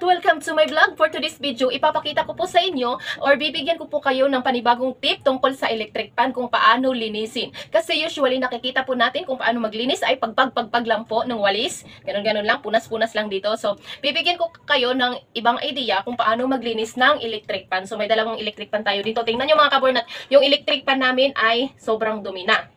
welcome to my vlog. For today's video, ipapakita ko po sa inyo or bibigyan ko po kayo ng panibagong tip tungkol sa electric pan kung paano linisin. Kasi usually nakikita po natin kung paano maglinis ay pagpag lang po ng walis. Ganon lang, punas-punas lang dito. So, bibigyan ko kayo ng ibang idea kung paano maglinis ng electric pan. So, may dalawang electric pan tayo dito. Tingnan nyo mga kabornat, yung electric pan namin ay sobrang dumi na.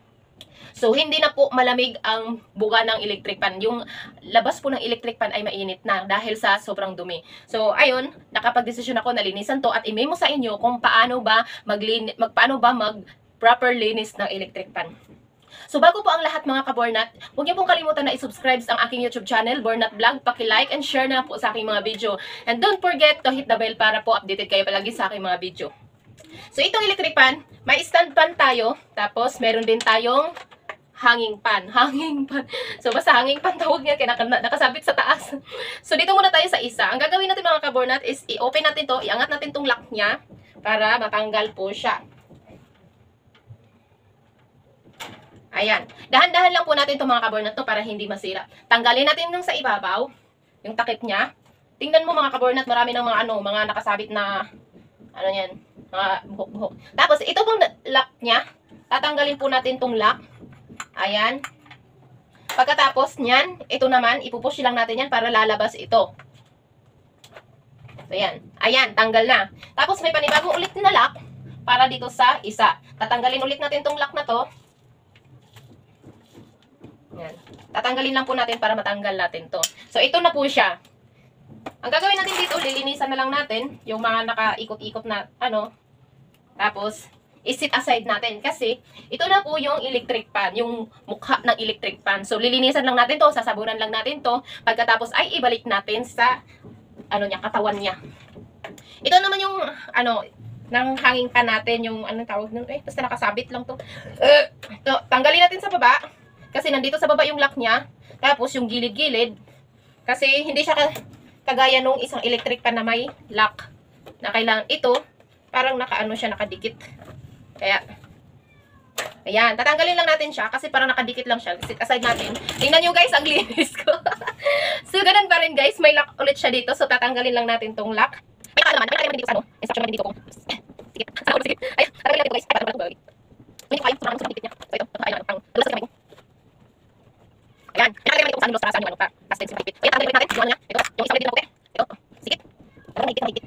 So, hindi na po malamig ang buga ng electric pan. Yung labas po ng electric pan ay mainit na dahil sa sobrang dumi. So, ayun, nakapag-desisyon ako na linisan to at i-memo sa inyo kung paano ba mag-proper linis ng electric pan. So, bago po ang lahat mga kabornat, huwag niyo pong kalimutan na i-subscribe ang aking YouTube channel, Bornat Vlog. Paki-like and share na po sa aking mga video. And don't forget to hit the bell para po updated kayo palagi sa aking mga video. So, itong electric pan, may stand pan tayo. Tapos, meron din tayong hanging pan. So, basta hanging pan tawag niya, kaya nakasabit sa taas. So, dito muna tayo sa isa. Ang gagawin natin mga kabornat is i-open natin to, iangat natin tong lock niya para matanggal po siya. Ayan. Dahan-dahan lang po natin to mga kabornat to para hindi masira. Tanggalin natin yung sa ibabaw, yung takip niya. Tingnan mo mga kabornat, marami ng mga nakasabit na, yan, mga buhok-buhok. Tapos, ito pong lock niya, tatanggalin po natin tong lock. Ayan. Pagkatapos niyan, ito naman, ipupush lang natin yan para lalabas ito. So, ayan. Ayan, tanggal na. Tapos, may panibagong ulit na lock para dito sa isa. Tatanggalin ulit natin itong lock na to. Ayan. Tatanggalin lang po natin para matanggal natin to. So, ito na po siya. Ang gagawin natin dito, lilinisan na lang natin yung mga nakaikot-ikot na, Tapos, i-sit aside natin kasi ito na po yung electric pan, yung mukha ng electric pan. So, lilinisan lang natin to, sasabunan lang natin to. Pagkatapos ay ibalik natin sa katawan niya. Ito naman yung ng hanging pan natin, yung tawag nun, basta nakasabit lang to. Tanggalin natin sa baba kasi nandito sa baba yung lock niya. Tapos yung gilid-gilid kasi hindi siya kagaya nung isang electric pan na may lock. Na kailangan ito parang nakadikit. Kaya, ayan, tatanggalin lang natin siya kasi parang nakadikit lang siya. Sit aside natin. Tingnan nyo guys, ang linis ko. So, ganun pa rin guys, may lock ulit siya dito. So, tatanggalin lang natin tong lock. May nakalagay dito sa instruction naman dito kung, sige, ayun, tatanggalin natin guys. Ay, parang bagay. Hindi ko kayo, sobrang dikit niya. So, ito, ayun, ang lulos sa kamay ko. Ayan, nakalagay naman dito kung saan lulos para saan yung plastic sa dikit. Kaya, tatanggalin natin, yung niya. Ito, yung isa ulit din na puti. Ito, sige. Parang higit.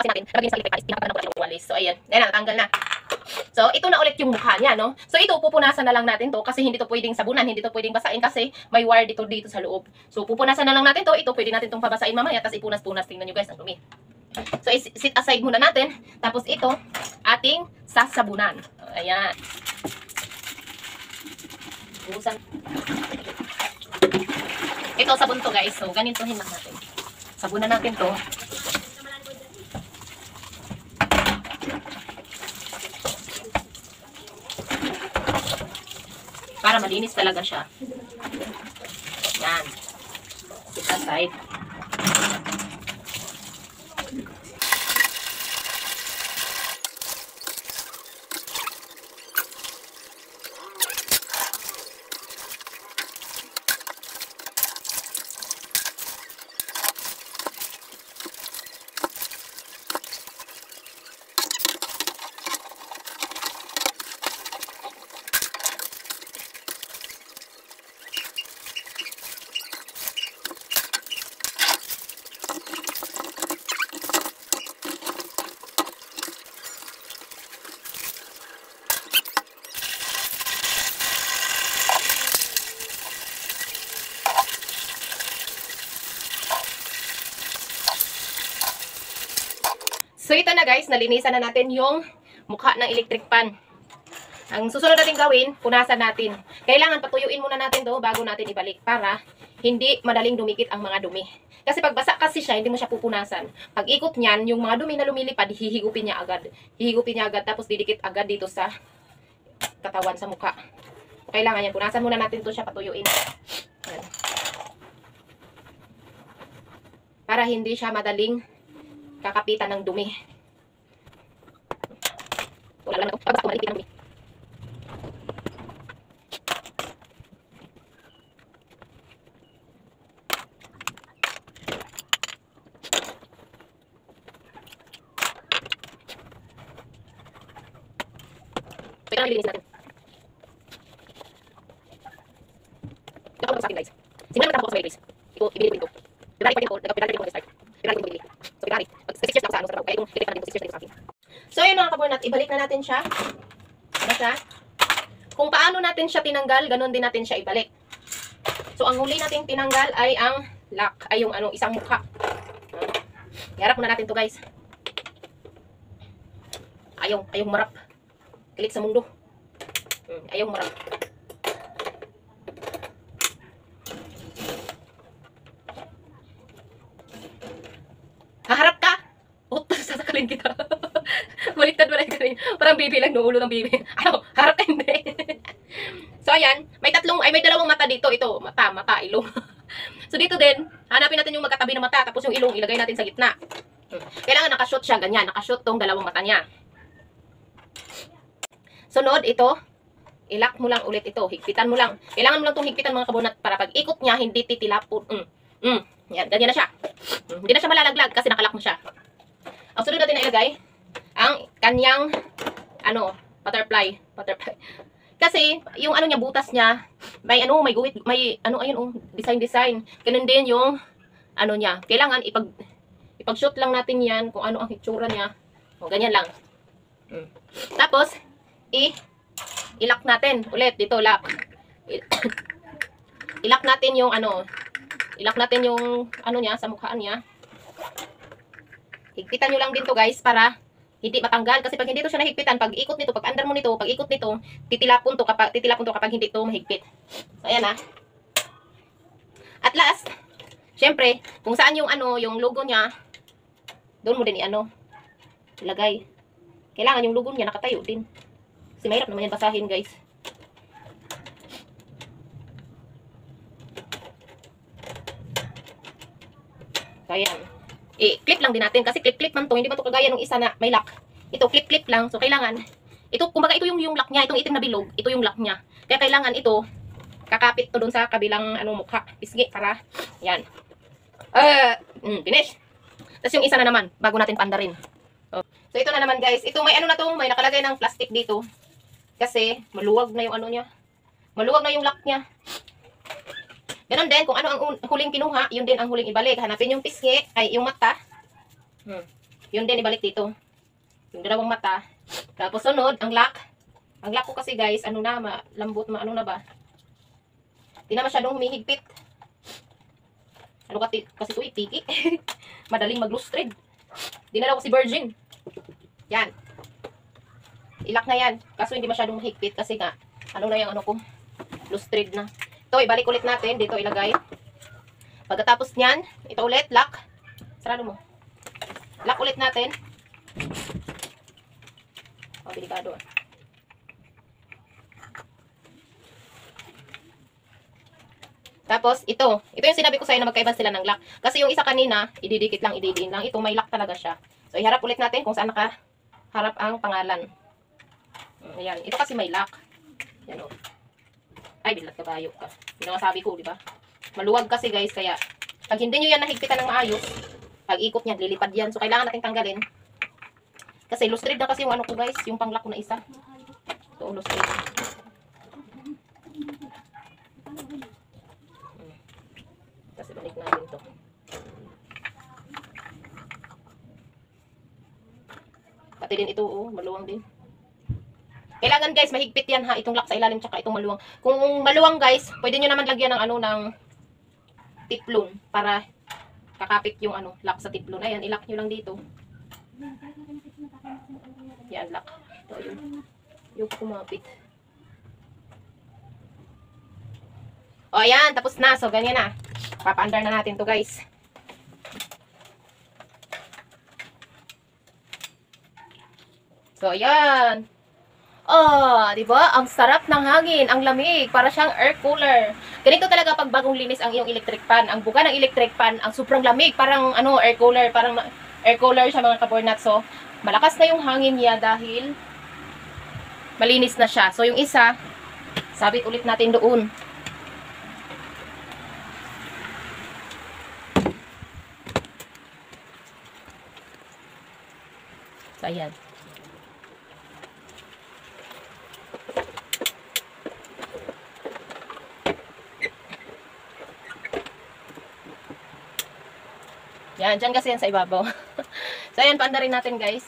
Natin, nalagay sa electric pan, pinakatanan ko yung walis. So, ayan. Ayan, natanggal na. So, ito na ulit yung mukha niya, no? So, ito, pupunasan na lang natin to kasi hindi to pwedeng sabunan, hindi to pwedeng basain kasi may wire dito sa loob. So, pupunasan na lang natin to. Ito, pwede natin tong pabasain mamaya, tapos ipunas-punas. Tingnan nyo guys, ang dumi. So, sit aside muna natin. Tapos, ito, ating sasabunan. Ayan. Busan. Ito, sabon to guys. So, ganitohin lang natin. Sabunan natin to. Para malinis talaga siya. Yan. Sit aside. So, ito na guys, nalinisan na natin yung mukha ng electric pan. Ang susunod natin gawin, punasan natin. Kailangan patuyuin muna natin to bago natin ibalik para hindi madaling dumikit ang mga dumi. Kasi pag basa kasi siya, hindi mo siya pupunasan. Pag ikot niyan, yung mga dumi na lumilipad, hihigupin niya agad. Hihigupin niya agad, tapos didikit agad dito sa katawan, sa mukha. Kailangan yan, punasan muna natin to siya, patuyuin. Yan. Para hindi siya madaling kakapitan ng dumi. Wala lang ako. Pabas ko, malipit ng dumi. kailangan lilinisin natin. Ito ako sa akin guys. Simulan naman ako sa mga guys. Ibili ko ito. February pa din ako, February din ako nag-start. February din ko bibili. So February, mag-sisters na ako sa ano sa trabaho. Kaya itong direct na din ko sisters na sa akin. So yun mga kabornat, ibalik na natin siya. Ano siya? Kung paano natin siya tinanggal, ganun din natin siya ibalik. So ang huli nating tinanggal ay ang lock, ay yung ano, isang mukha. Iharap muna natin to guys. Ayaw marap. Kilit sa mundo. Ayaw marap. Haharap ka! Sasakalin kita. Baliktad mo na yung parang bibi lang, no ulo ng bibi. Ano, harap ka hindi. So ayan, may dalawang mata dito. Ito, mata, ilong. So dito din, hanapin natin yung magkatabi ng mata, tapos yung ilong ilagay natin sa gitna. Kailangan nakashoot siya, ganyan, nakashoot tong dalawang mata niya. Sunod, ito, ilak mo lang ulit ito, higpitan mo lang. Kailangan mo lang itong higpitan mga kabonat para pag ikot niya, hindi titilapon. Yan, ganyan na siya. Hindi na siya malalaglag kasi nakalak mo siya. Ang sunod natin na ilagay, ang kanyang, butterfly. Kasi, yung ano niya, butas niya, may guhit, ayun, design. Ganun din yung, niya. Kailangan, ipag-shoot lang natin yan, kung ano ang hitsura niya. O, ganyan lang. Tapos, ilak natin, ulit, dito, lock. Ilak natin yung, niya, sa mukhaan niya. Higpitan nyo lang din to guys, para hindi matanggal. Kasi pag hindi to siya nahigpitan, pag ikot nito, pag under mo nito, pag ikot nito, titilapon to kapag hindi to mahigpit. So, ayan At last, syempre, kung saan yung yung logo niya, doon mo din ilagay. Kailangan yung logo niya nakatayo din. Kasi mahirap naman yan basahin guys. So, ayan. I-clip lang din natin kasi clip man to, hindi man to kagaya nung isa na may lock. Ito clip lang. So kailangan kumbaga ito yung lock niya, itong itim na bilog, ito yung lock niya. Kaya kailangan ito kakapit to doon sa kabilang mukha, pisngi para yan. Finish. Tapos yung isa na naman bago natin paandarin. So ito na naman guys. Ito may may nakalagay ng plastic dito. Kasi maluwag na yung niya. Maluwag na yung lock niya. Ganon din, kung ano ang huling kinuha, yun din ang huling ibalik. Hanapin yung pisngi, ay yung mata. Yun din ibalik dito. Yung dalawang mata. Tapos sunod, ang lock. Ang lock ko kasi guys, lambot, ano na ba? Di na masyadong humihigpit. Kasi ito piki. Madaling mag-loose thread. Di na daw kasi virgin. Yan. Ilak na yan. Kaso hindi masyadong mahigpit kasi nga, na yung ko, loose thread na. Ito, ibalik ulit natin. Dito ilagay. Pagkatapos niyan, ito ulit, lock. Sarado mo. Lock ulit natin. Delikado Tapos, ito yung sinabi ko sa'yo na magkaiba sila ng lock. Kasi yung isa kanina, ididikit lang, ididiin lang. Ito may lock talaga siya. So, iharap ulit natin kung saan nakaharap ang pangalan. Ayan. Ito kasi may lock. Yan o. Ay, bilat kabayo ka. Yun ang sabi ko, di ba? Maluwag kasi guys, kaya pag hindi nyo yan nahigpitan ng maayos, pag ikot niya, lilipad yan. So, kailangan natin tanggalin. Kasi loose thread na kasi yung ko guys, yung panglock ko na isa. Ito, loose thread. Kasi balik natin to. Pati din ito, maluwang din. Kailangan guys, mahigpit yan ha, itong lock sa ilalim tsaka itong maluwang. Kung maluwang guys, pwede nyo naman lagyan ng ng tiplon para kakapit yung lock sa tiplon. Ayan, ilock nyo lang dito. Yan, lock. Ito yung kumapit. O ayan, tapos na. So, ganyan na. Papaandar na natin to guys. So, ayan. Di ba? Ang sarap ng hangin, ang lamig, para siyang air cooler. Ganito talaga pag bagong linis ang iyong electric fan. Ang buka ng electric fan, ang sobrang lamig, parang air cooler, parang air cooler siya mga kabornat. So, malakas na yung hangin niya dahil malinis na siya. So, yung isa, sabit ulit natin doon. So, ayan. Yan, dyan kasi yan sa ibabaw. So, ayan, paanda rin natin, guys.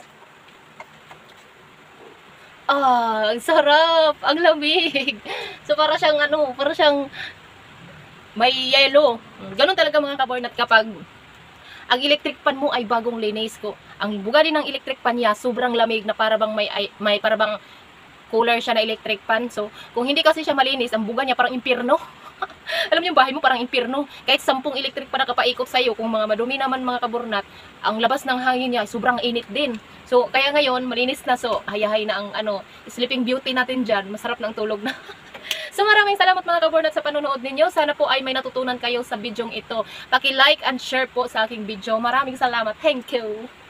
Ah, ang sarap! Ang lamig! So, para siyang, ano, para siyang may yelo. Ganun talaga mga kabornat kapag ang electric pan mo ay bagong linis ko. Ang buga din ng electric pan niya, sobrang lamig na para bang may para bang cooler siya na electric pan. So, kung hindi kasi siya malinis, ang buga niya parang impyerno. Alam niyo, yung bahay mo parang impyerno. Kahit 10 electric pan nakapaikot sa'yo, kung mga madumi naman mga kabornat, ang labas ng hangin niya ay sobrang init din. So, kaya ngayon, malinis na. So, hayahay na ang sleeping beauty natin dyan. Masarap na ang tulog na. So, maraming salamat mga kabornat sa panonood ninyo. Sana po ay may natutunan kayo sa bidyong ito. Paki-like and share po sa aking video. Maraming salamat. Thank you!